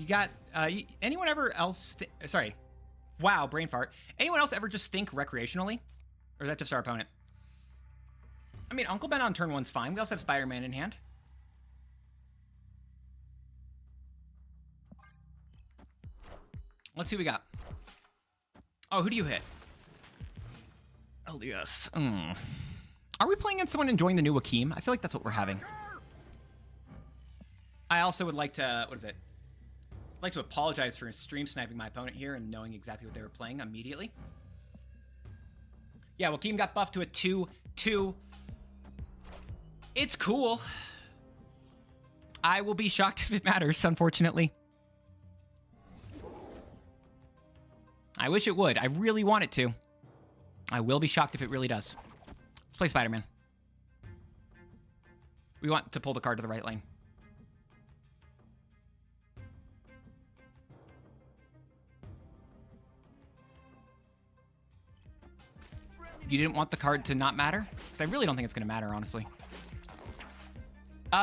You got, anyone ever else, sorry, wow, brain fart. Anyone else ever just think recreationally? Or is that just our opponent? I mean, Uncle Ben on turn 1's fine. We also have Spider-Man in hand. Let's see what we got. Oh, who do you hit? LDS. Are we playing against someone enjoying the new Wakeem? I feel like that's what we're having. I also would like to, what is it? I'd like to apologize for stream sniping my opponent here and knowing exactly what they were playing immediately. Yeah, Wakeem got buffed to a 2/2. It's cool. I will be shocked if it matters, unfortunately. I wish it would. I really want it to. I will be shocked if it really does. Let's play Spider-Man. We want to pull the card to the right lane. You didn't want the card to not matter? Because I really don't think it's going to matter, honestly.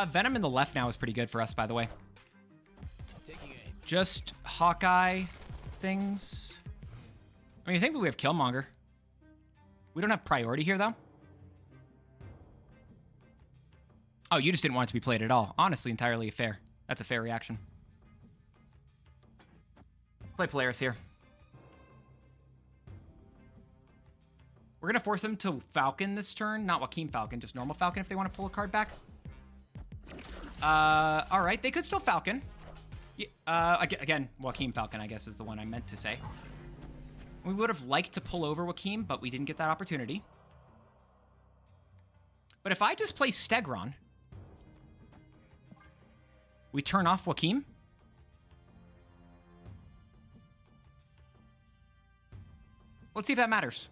Venom in the left now is pretty good for us, by the way. Just Hawkeye things. I mean, I think we have Killmonger. We don't have priority here, though. Oh, you just didn't want it to be played at all. Honestly, entirely fair. That's a fair reaction. Play Polaris here. We're going to force them to Falcon this turn. Not Wakeem Falcon, just normal Falcon if they want to pull a card back. All right, they could still Falcon. Again, Wakeem Falcon, I guess, is the one I meant to say. We would have liked to pull over Wakeem, but we didn't get that opportunity. But if I just play Stegron, we turn off Wakeem. Let's see if that matters.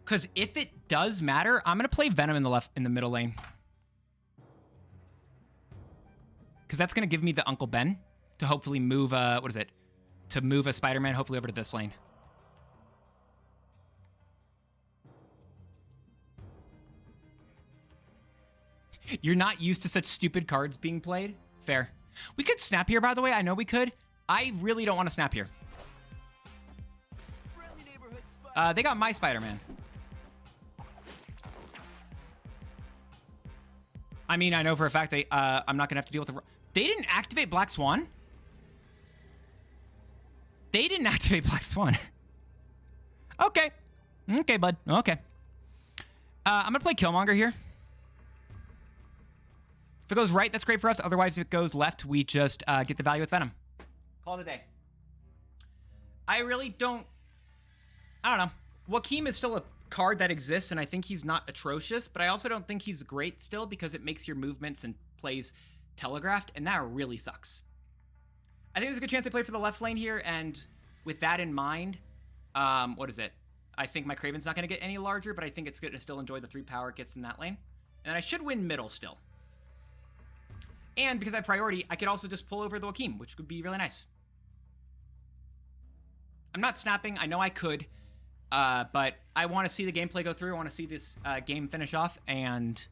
Because if it does matter, I'm going to play Venom in the middle lane. Because that's going to give me the Uncle Ben to hopefully move, what is it? To move a Spider-Man hopefully over to this lane. You're not used to such stupid cards being played? Fair. We could snap here, by the way. I know we could. I really don't want to snap here. They got my Spider-Man. I mean, I know for a fact they, I'm not going to have to deal with the... They didn't activate Black Swan? They didn't activate Black Swan. Okay. Okay, bud. Okay. I'm going to play Killmonger here. If it goes right, that's great for us. Otherwise, if it goes left, we just get the value with Venom. Call it a day. I really don't... I don't know. Wakeem is still a card that exists, and I think he's not atrocious, but I also don't think he's great still because it makes your movements and plays telegraphed, and that really sucks. I think there's a good chance I play for the left lane here, and with that in mind, what is it? I think my Kraven's not going to get any larger, but I think it's going to still enjoy the 3 power it gets in that lane. And I should win middle still. And because I have priority, I could also just pull over the Wakeem, which would be really nice. I'm not snapping. I know I could, but I want to see the gameplay go through. I want to see this game finish off, and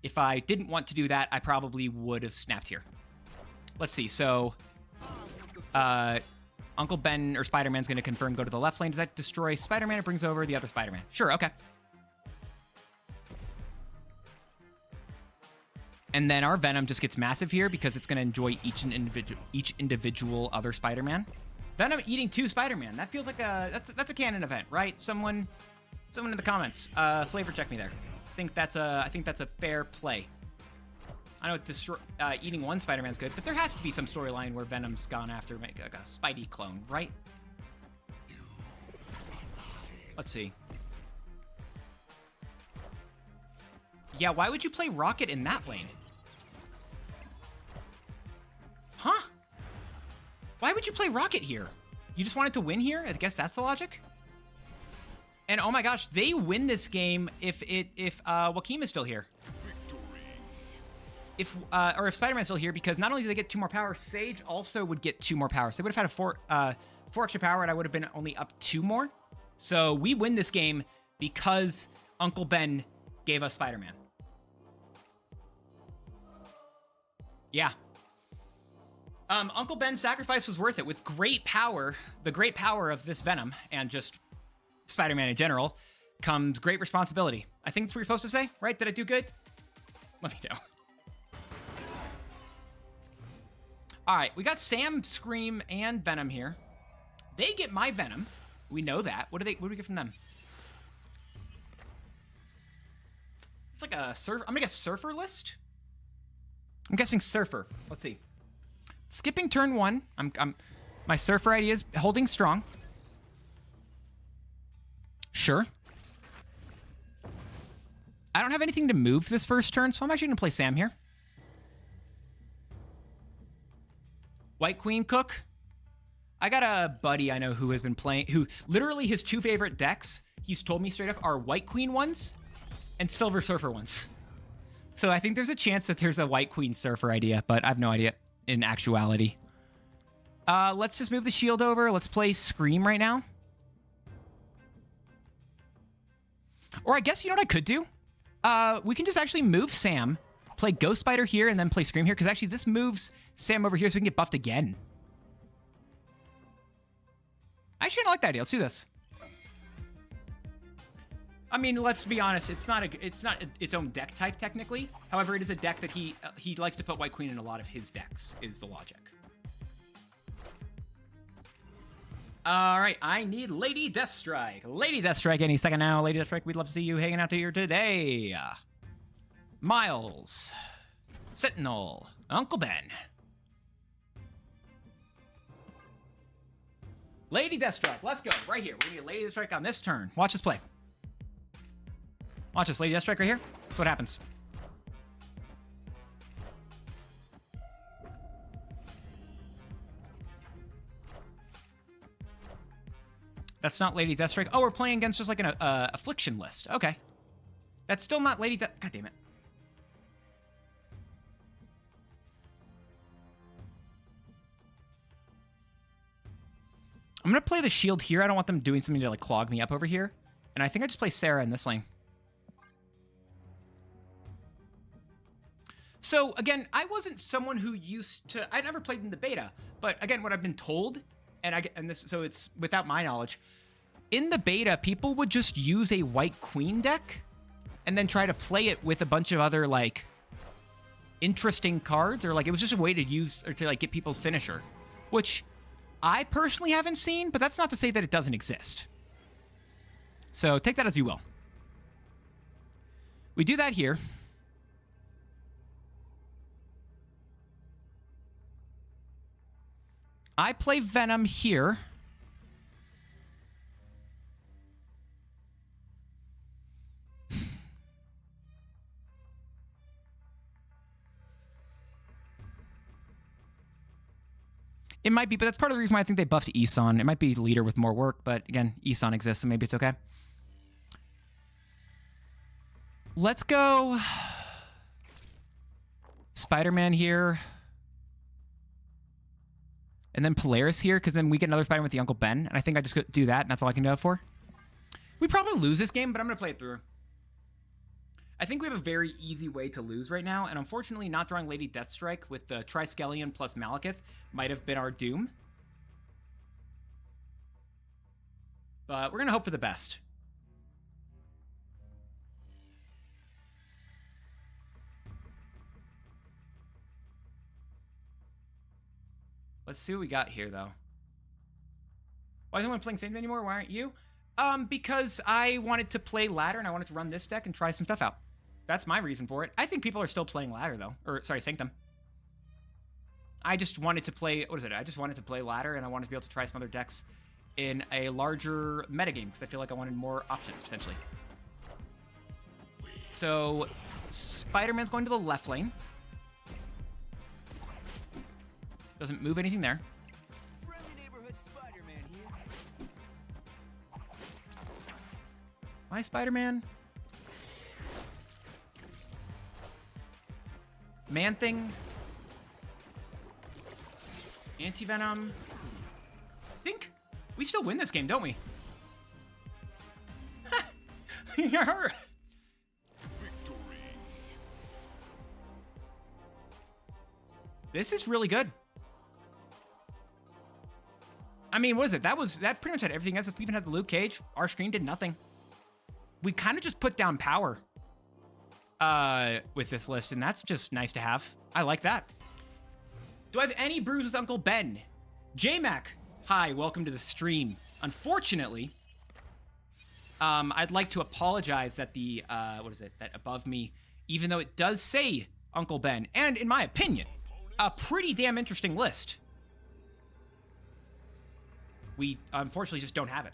if I didn't want to do that, I probably would have snapped here. Let's see. So, Uncle Ben or Spider-Man's going to confirm go to the left lane. Does that destroy Spider-Man? It brings over the other Spider-Man. Sure, okay. And then our Venom just gets massive here because it's going to enjoy each individual other Spider-Man. Venom eating 2 Spider-Man. That feels like that's a canon event, right? Someone in the comments, flavor check me there. I think that's a fair play. I know eating 1 Spider-Man's good, but there has to be some storyline where Venom's gone after like a Spidey clone, right? Let's see. Yeah, why would you play Rocket in that lane? Huh? Why would you play Rocket here? You just wanted to win here? I guess that's the logic. And oh my gosh, they win this game if Wakeem is still here. If Spider-Man's still here, because not only do they get 2 more power, Sage also would get 2 more power. So they would have had a 4 extra power, and I would have been only up 2 more. So we win this game because Uncle Ben gave us Spider-Man. Yeah. Uncle Ben's sacrifice was worth it. With great power, the great power of this Venom, and just Spider-Man in general, comes great responsibility. I think that's what you're supposed to say, right? Did I do good? Let me know. All right, we got Sam, Scream, and Venom here. They get my Venom. We know that. What do we get from them? It's like a surf. I'm gonna guess Surfer list. I'm guessing Surfer. Let's see. Skipping turn 1. My Surfer idea is holding strong. Sure. I don't have anything to move this first turn, so I'm actually gonna play Sam here. White Queen Cook. I got a buddy I know who has been playing, who literally his 2 favorite decks, he's told me straight up, are White Queen ones and Silver Surfer ones. So I think there's a chance that there's a White Queen Surfer idea, but I have no idea in actuality. Let's just move the shield over. Let's play Scream right now. Or I guess, you know what I could do? We can just actually move Sam, play Ghost Spider here, and then play Scream here, because actually this moves Sam over here so we can get buffed again. Actually, I don't like that idea. Let's do this. I mean, let's be honest. It's not its own deck type technically. However, it is a deck that he likes to put White Queen in a lot of his decks. Is the logic. All right, I need Lady Deathstrike. Lady Deathstrike any second now. Lady Deathstrike, we'd love to see you hanging out here today. Miles, Sentinel, Uncle Ben. Lady Deathstrike, let's go. Right here. We're gonna get Lady Deathstrike on this turn. Watch us play. Watch this, Lady Deathstrike right here. That's what happens. That's not Lady Deathstrike. Oh, we're playing against just like an affliction list. Okay. That's still not Lady Death. God damn it. I'm going to play the shield here. I don't want them doing something to like clog me up over here. And I think I just play Sarah in this lane. So again, I wasn't someone who used to, I never played in the beta, but again, what I've been told, so it's without my knowledge, in the beta, people would just use a White Queen deck and then try to play it with a bunch of other like interesting cards, or like it was just a way to use or to like get people's finisher, which I personally haven't seen, but that's not to say that it doesn't exist. So take that as you will. We do that here. I play Venom here. It might be, but that's part of the reason why I think they buffed Eson. It might be leader with more work, but again, Eson exists, so maybe it's okay. Let's go Spider-Man here. And then Polaris here, because then we get another Spider-Man with the Uncle Ben. And I think I just do that, and that's all I can do it for. We probably lose this game, but I'm going to play it through. I think we have a very easy way to lose right now, and unfortunately not drawing Lady Deathstrike with the Triskelion plus Malekith might have been our doom. But we're going to hope for the best. Let's see what we got here, though. Why isn't anyone playing Sand anymore? Why aren't you? Because I wanted to play ladder, and I wanted to run this deck and try some stuff out. That's my reason for it. I think people are still playing ladder, though. Or, sorry, Sanctum. I just wanted to play... What is it? I just wanted to play ladder, and I wanted to be able to try some other decks in a larger metagame, because I feel like I wanted more options, potentially. So, Spider-Man's going to the left lane. Doesn't move anything there. Friendly neighborhood Spider-Man here. My Spider-Man. Man-Thing. Anti-Venom. I think we still win this game, don't we? Yeah. This is really good. I mean, what is it? That pretty much had everything else. We even had the Luke Cage. Our screen did nothing. We kind of just put down power with this list, and that's just nice to have. I like that. Do I have any brews with Uncle Ben? J-Mac, hi, welcome to the stream. Unfortunately, I'd like to apologize that the, that above me, even though it does say Uncle Ben, and in my opinion, a pretty damn interesting list. We unfortunately just don't have it.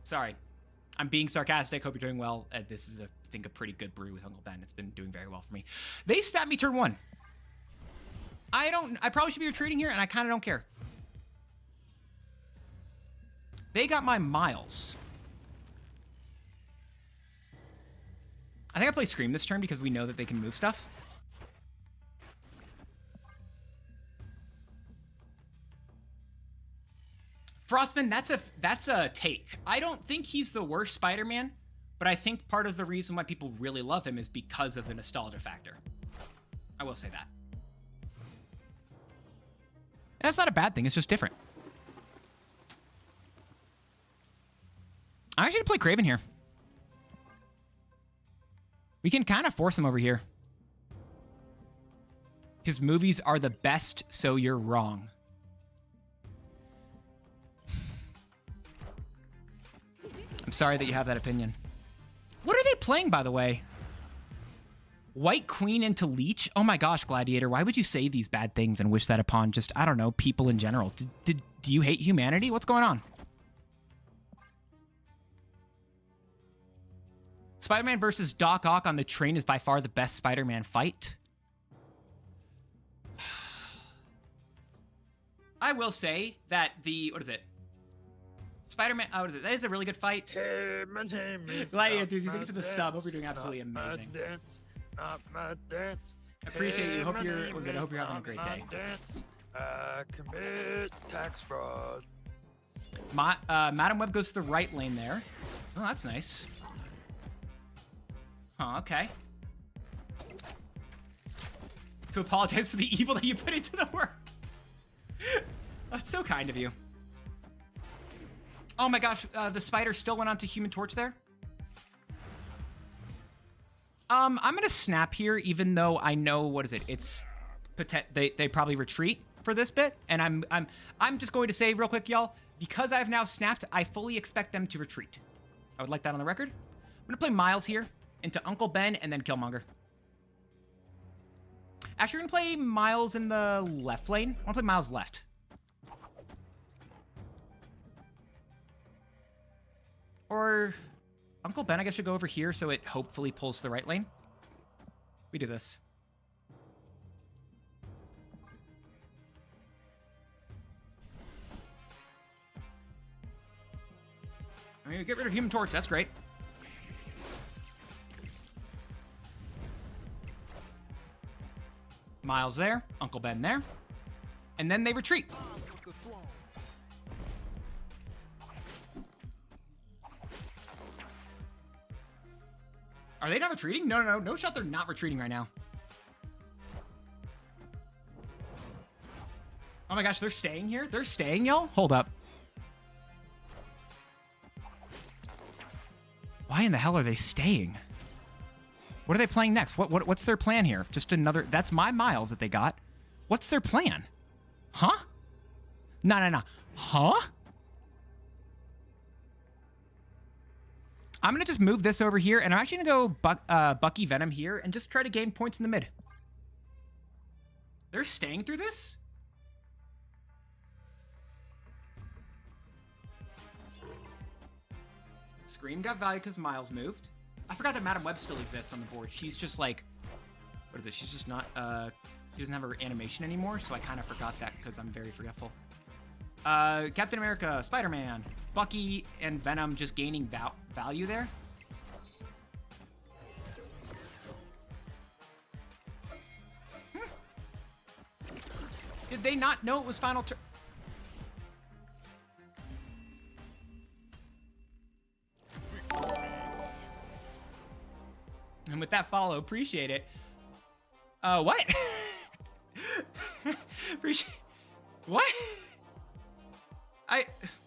Sorry. I'm being sarcastic. Hope you're doing well. This is, I think, a pretty good brew with Uncle Ben. It's been doing very well for me. They stabbed me turn 1. I probably should be retreating here, and I kind of don't care. They got my Miles. I think I play Scream this turn because we know that they can move stuff. Frostman, that's a take. I don't think he's the worst Spider-Man, but I think part of the reason why people really love him is because of the nostalgia factor. I will say that. And that's not a bad thing, it's just different. I'm actually gonna play Kraven here. We can kind of force him over here. His movies are the best, so you're wrong. I'm sorry that you have that opinion. What are they playing, by the way? White Queen into Leech? Oh my gosh, Gladiator, why would you say these bad things and wish that upon just, I don't know, people in general? Do you hate humanity? What's going on? Spider-Man versus Doc Ock on the train is by far the best Spider-Man fight. I will say that what is it? Spider-Man, that is a really good fight. Hey, my name is Gladiator Enthusiast, thank you for the sub. Hope you're doing absolutely amazing. Not my dance. I appreciate you. Hope Hey, you're, my I hope you're having a name great is day. not my dance. Commit tax fraud. Madam Web goes to the right lane there. Oh, that's nice. Huh, okay. To apologize for the evil that you put into the world. That's so kind of you. Oh my gosh, the spider still went on to Human Torch there. I'm gonna snap here, even though I know, what is it? It's they probably retreat for this bit, and I'm just going to say real quick, y'all, because I've now snapped, I fully expect them to retreat. I would like that on the record. I'm gonna play Miles here into Uncle Ben and then Killmonger. Actually, we're gonna play Miles in the left lane. I wanna play Miles left. Or Uncle Ben, I guess, should go over here so it hopefully pulls to the right lane. We do this. I mean, we get rid of Human Torch. That's great. Miles there. Uncle Ben there. And then they retreat. Are they not retreating? No. No shot, they're not retreating right now. Oh my gosh, they're staying here? They're staying, y'all? Hold up. Why in the hell are they staying? What are they playing next? What's their plan here? Just another... That's my Miles that they got. What's their plan? Huh? No. Huh? I'm going to just move this over here, and I'm actually going to go Bucky Venom here and just try to gain points in the mid. They're staying through this? Scream got value because Miles moved. I forgot that Madam Web still exists on the board. She's just like... What is it? She's just not... she doesn't have her animation anymore, so I kind of forgot that because I'm very forgetful. Captain America, Spider-Man, Bucky, and Venom just gaining value there. Did they not know it was final turn? And with that follow, appreciate it. What? Appreciate. What?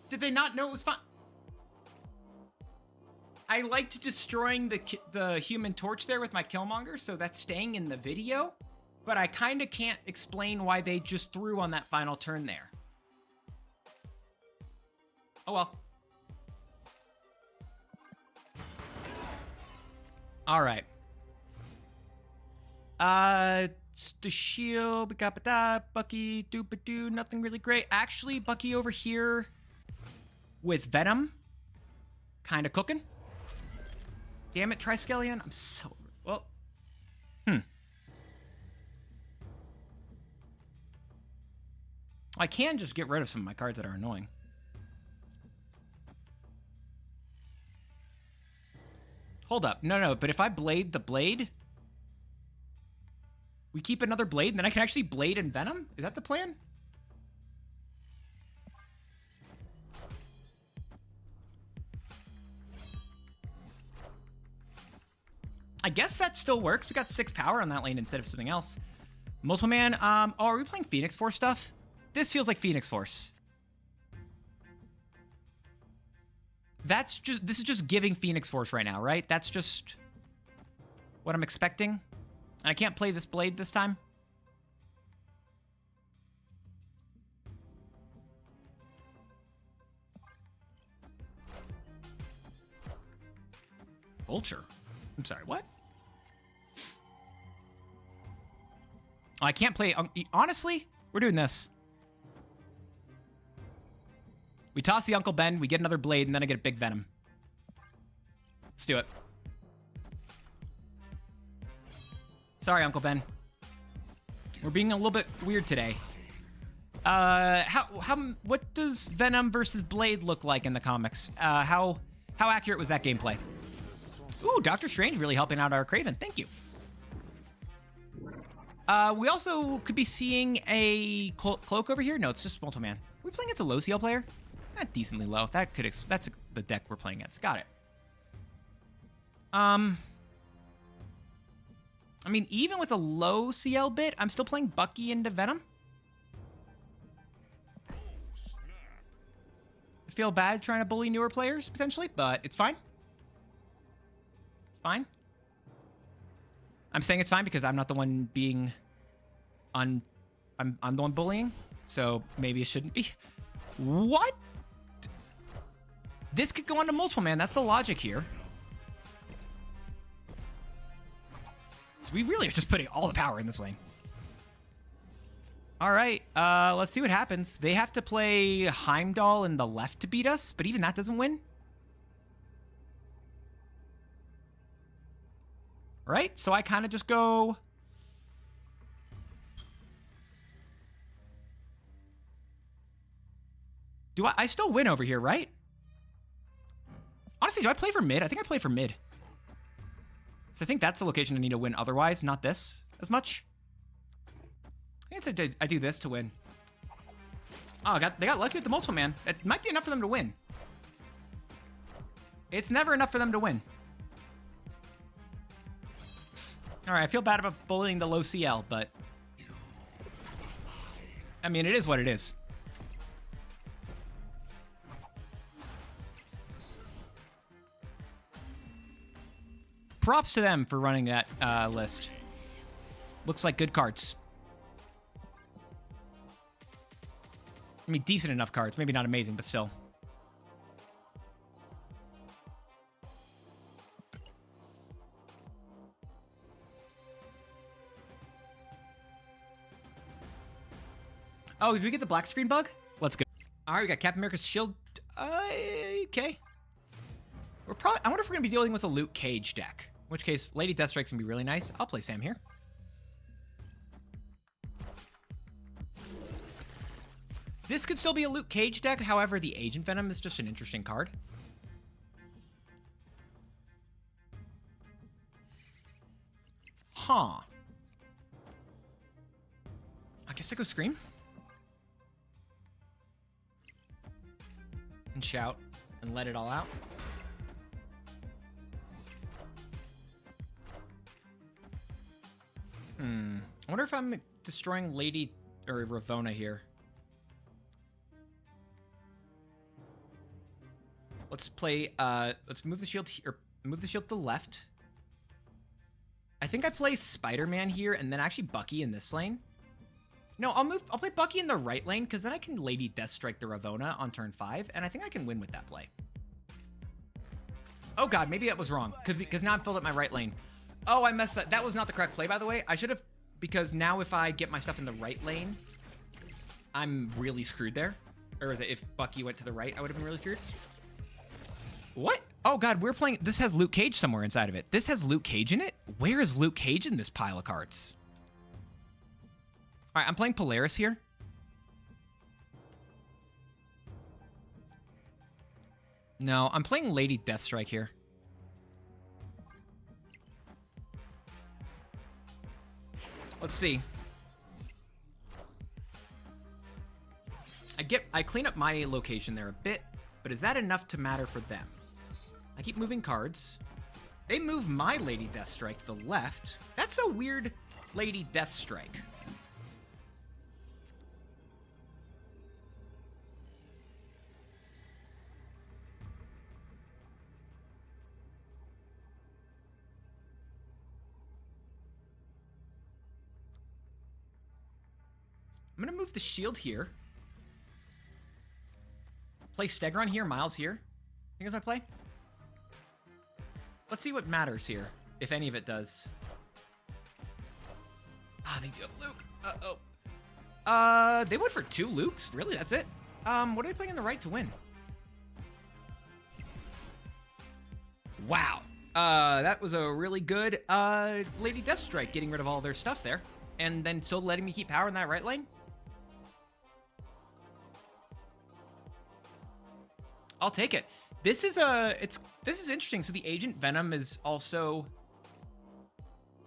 Did they not know it was fun? I liked destroying the Human Torch there with my Killmonger, so that's staying in the video. But I kind of can't explain why they just threw on that final turn there. Oh well. All right. The shield, Bucky, doop-a-doo, nothing really great. Actually, Bucky over here with Venom, kind of cooking. Damn it, Triskelion. I'm so... Well. I can just get rid of some of my cards that are annoying. Hold up. No, but if I blade the blade... We keep another blade, and then I can actually blade and Venom? Is that the plan? I guess that still works. We got 6 power on that lane instead of something else. Multiple man. Oh, are we playing Phoenix Force stuff? This feels like Phoenix Force. This is just giving Phoenix Force right now, right? That's just what I'm expecting. And I can't play this blade this time. Vulture? I'm sorry, what? Oh, I can't play... honestly, we're doing this. We toss the Uncle Ben, we get another blade, and then I get a big Venom. Let's do it. Sorry, Uncle Ben. We're being a little bit weird today. What does Venom versus Blade look like in the comics? How accurate was that gameplay? Ooh, Doctor Strange really helping out our Kraven. Thank you. We also could be seeing a cloak over here. No, it's just Multiple Man. Are we playing against a low CL player? Not decently low. That's the deck we're playing against. Got it. I mean, even with a low CL bit, I'm still playing Bucky into Venom. I feel bad trying to bully newer players, potentially, but it's fine. Fine. I'm saying it's fine because I'm not the one being I'm the one bullying, so maybe it shouldn't be. What? This could go on to Multiple Man. That's the logic here. So we really are just putting all the power in this lane. All right, let's see what happens. They have to play Heimdall in the left to beat us, but even that doesn't win. All right, so I kind of just go... I still win over here, right? Honestly, do I play for mid? I think I play for mid. So I think that's the location I need to win otherwise, not this as much. I think I do this to win. Oh, they got lucky with the Multiple Man. It might be enough for them to win. It's never enough for them to win. All right, I feel bad about bullying the low CL, but... I mean, it is what it is. Props to them for running that list. Looks like good cards. I mean, decent enough cards. Maybe not amazing, but still. Oh, did we get the black screen bug? Let's go. All right, we got Captain America's shield. Okay. I wonder if we're gonna be dealing with a Luke Cage deck. In which case, Lady Deathstrike's gonna be really nice. I'll play Sam here. This could still be a Luke Cage deck. However, the Agent Venom is just an interesting card. Huh. I guess I go Scream. And shout and let it all out. I wonder if I'm destroying Lady or Ravona here. Let's play, let's move the shield here, move the shield to the left. I think I play Spider-Man here and then actually Bucky in this lane. No, I'll play Bucky in the right lane because then I can Lady Deathstrike the Ravona on turn 5, and I think I can win with that play. Oh god, maybe that was wrong, because now I'm filled up my right lane. Oh, I messed that. That was not the correct play, by the way. I should have, because now if I get my stuff in the right lane, I'm really screwed there. Or is it if Bucky went to the right, I would have been really screwed? What? Oh god, we're playing, this has Luke Cage somewhere inside of it. This has Luke Cage in it? Where is Luke Cage in this pile of cards? All right, I'm playing Polaris here. No, I'm playing Lady Deathstrike here. Let's see. I clean up my location there a bit, but is that enough to matter for them? I keep moving cards. They move my Lady Deathstrike to the left. That's a weird Lady Deathstrike. I'm gonna move the shield here. Play Stegron here, Miles here. Think that's my play? Let's see what matters here, if any of it does. Ah, they do have Luke. Uh-oh. They went for 2 Lukes? Really, that's it? What are they playing on the right to win? Wow. That was a really good, Lady Deathstrike getting rid of all their stuff there. And then still letting me keep power in that right lane? I'll take it. This is this is interesting. So the Agent Venom is also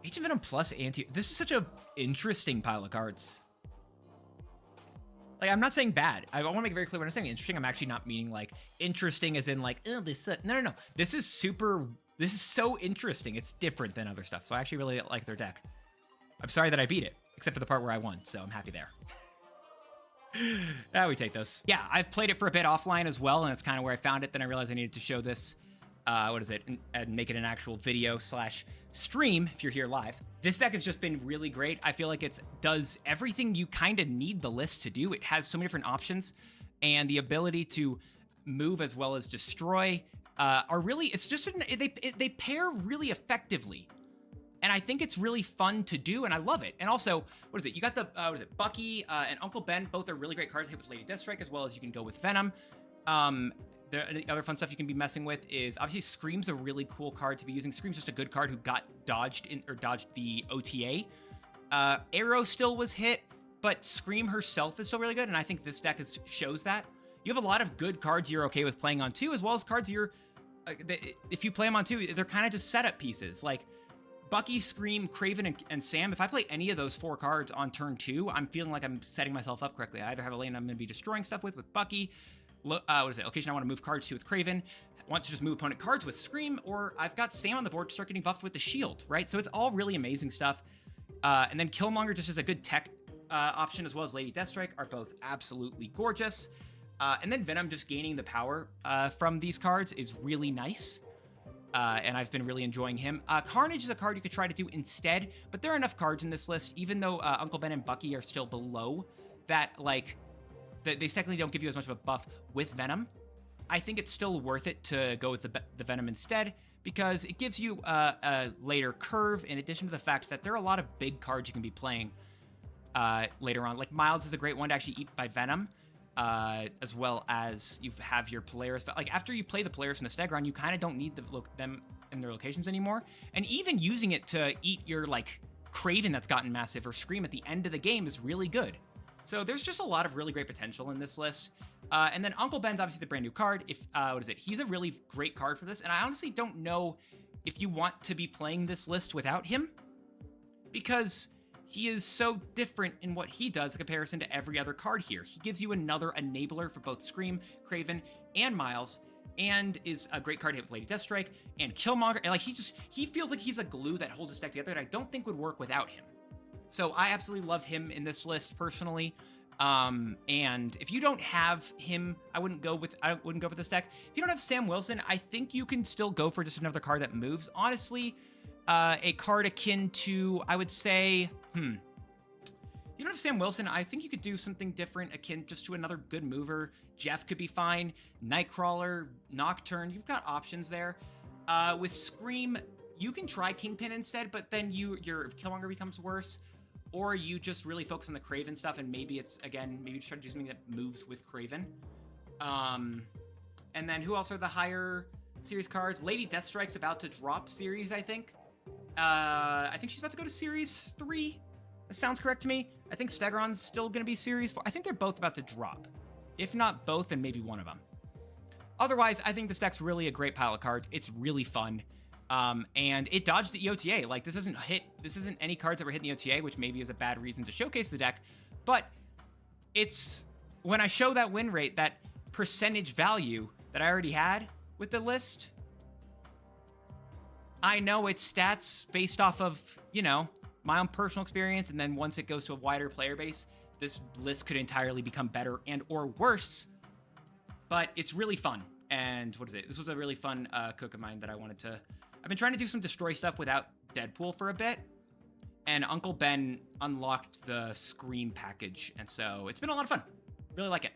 Agent Venom plus anti. This is such a interesting pile of cards. Like, I'm not saying bad. I want to make it very clear when I'm saying interesting. I'm actually not meaning like interesting as in like, oh, this no. This is so interesting. It's different than other stuff. So I actually really like their deck. I'm sorry that I beat it, except for the part where I won. So I'm happy there. We take those. Yeah, I've played it for a bit offline as well, and that's kind of where I found it. Then I realized I needed to show this, and make it an actual video / stream if you're here live. This deck has just been really great. I feel like it does everything you kind of need the list to do. It has so many different options, and the ability to move as well as destroy are really, it's just, they pair really effectively. And I think it's really fun to do, and I love it. And also, what is it? You got the, Bucky and Uncle Ben. Both are really great cards to hit with Lady Deathstrike, as well as you can go with Venom. The other fun stuff you can be messing with is, obviously, Scream's a really cool card to be using. Scream's just a good card who got dodged the OTA. Arrow still was hit, but Scream herself is still really good, and I think this deck shows that. You have a lot of good cards you're okay with playing on 2, as well as cards you're, if you play them on 2, they're kind of just setup pieces. Like, Bucky, Scream, Kraven, and Sam, if I play any of those 4 cards on turn 2, I'm feeling like I'm setting myself up correctly. I either have a lane I'm going to be destroying stuff with Bucky, location I want to move cards to with Kraven, want to just move opponent cards with Scream, or I've got Sam on the board to start getting buffed with the shield, right? So it's all really amazing stuff. And then Killmonger just as a good tech option, as well as Lady Deathstrike, are both absolutely gorgeous. And then Venom just gaining the power from these cards is really nice. And I've been really enjoying him. Carnage is a card you could try to do instead, but there are enough cards in this list, even though Uncle Ben and Bucky are still below that, like, they technically don't give you as much of a buff with Venom. I think it's still worth it to go with the Venom instead, because it gives you a later curve, in addition to the fact that there are a lot of big cards you can be playing later on. Like, Miles is a great one to actually eat by Venom. As well as you have your Polaris. Like, after you play the Polaris from the Stegron, you kind of don't need them in their locations anymore. And even using it to eat your, like, Kraven that's gotten massive or Scream at the end of the game is really good. So there's just a lot of really great potential in this list. And then Uncle Ben's obviously the brand new card. He's a really great card for this. And I honestly don't know if you want to be playing this list without him, because he is so different in what he does in comparison to every other card here. He gives you another enabler for both Scream, Kraven, and Miles, and is a great card to hit with Lady Deathstrike and Killmonger. And like, he feels like he's a glue that holds his deck together that I don't think would work without him. So I absolutely love him in this list personally. And if you don't have him, I wouldn't go with this deck. If you don't have Sam Wilson, I think you can still go for just another card that moves. Honestly, a card akin to, I would say, you don't have Sam Wilson, I think you could do something different akin just to another good mover. Jeff could be fine. Nightcrawler, Nocturne, you've got options there. With Scream, you can try Kingpin instead, but then your Killmonger becomes worse. Or you just really focus on the Kraven stuff, and maybe it's, again, maybe just try to do something that moves with Kraven. And then who else are the higher series cards? Lady Deathstrike's about to drop series, I think. I think she's about to go to series 3. That sounds correct to me. I think Stegron's still going to be series 4. I think they're both about to drop. If not both, then maybe one of them. Otherwise, I think this deck's really a great pile of cards. It's really fun. And it dodged the EOTA. Like, this isn't any cards that were hitting the EOTA, which maybe is a bad reason to showcase the deck. But it's, when I show that win rate, that percentage value that I already had with the list, I know it's stats based off of, you know, my own personal experience. And then once it goes to a wider player base, this list could entirely become better and or worse. But it's really fun. And what is it? This was a really fun cook of mine that I wanted to... I've been trying to do some destroy stuff without Deadpool for a bit, and Uncle Ben unlocked the Scream package, and so it's been a lot of fun. Really like it.